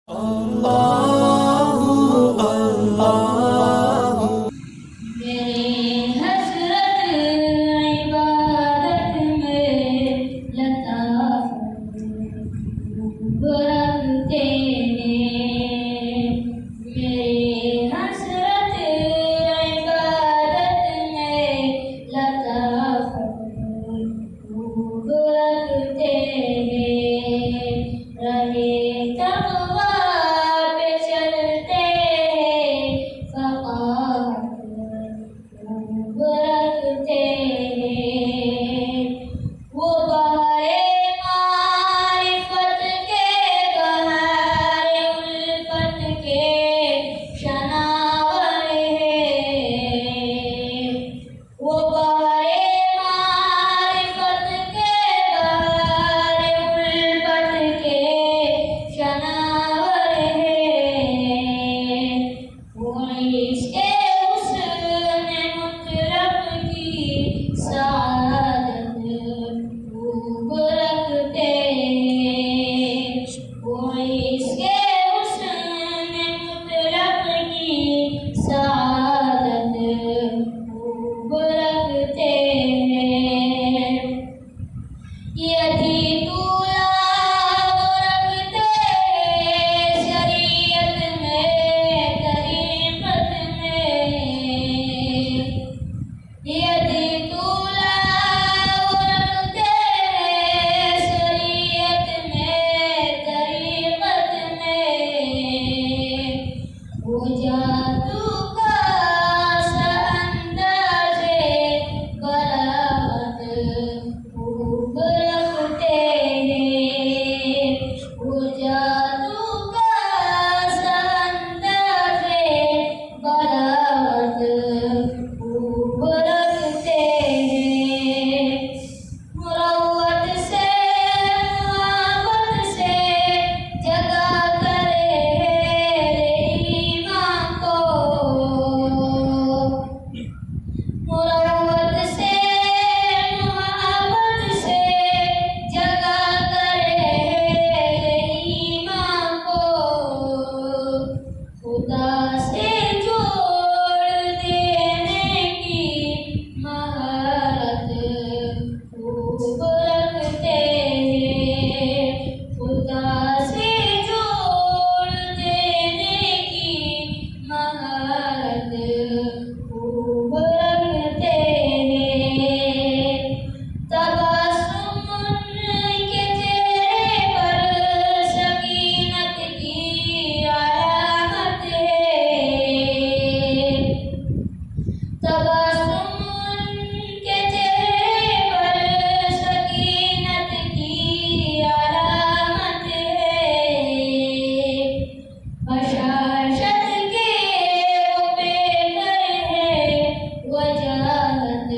अल्लाहु अल्लाहु मेरे हसरत इबादत में लताफत बरकते हैं। मेरे हसरत इबादत में लताफत बरकते हैं। रहे तक़वा पे चलते हैं, बरकते हैं। वो बहारे मारिफत के, बहारे उल्फत के शनावर हैं। वो बहारे मारिफत के, बहारे उल्फत के शनावर हैं। वो इसके सादत खूब रखते हैं। वो इसके हुस्न मुतलक की सादत खूब रखते हैं। यदि दूल्हा वो रखते हैं शरीयत में, तरीक़त में। यदि दूल्हा वो रखते हैं शरीयत में, तरीक़त में। वो जादू का सा अंदाज़े बरात खूब रखते हैं। वो जादू का सा अंदाज़े बरात खूब रखते हैं। मुरव्वत से मोहब्बत से जगा करे ईमान को। मुरव्वत से मोहब्बत से जगा करे ईमान को। खुदा से जोड़ देने की महारत खूब रखते हैं। खुदा से जोड़ देने की महारत खूब रखते हैं। तबस्सुम उनके चेहरे पर सकीनत की अलामत है। तबस्सुम उनके चेहरे पर सकीनत की अलामत है। बशाशत के वो पेकर है, वजाहत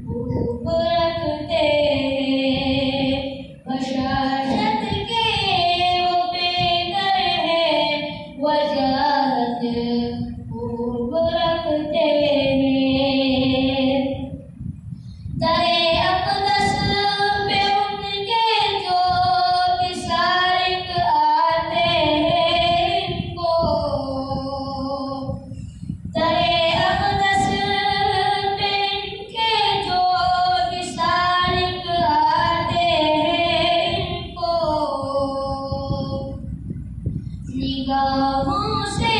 खूब रखते हैं। बशाशत के वो पेकर है, वजाहत खूब रखते हैं। दरे अक़दस पे उनके जो भी सारिक आते हैं इनको। दरे अक़दस पे इनके जो भी सारिक आते हैं इनको। निगाहों से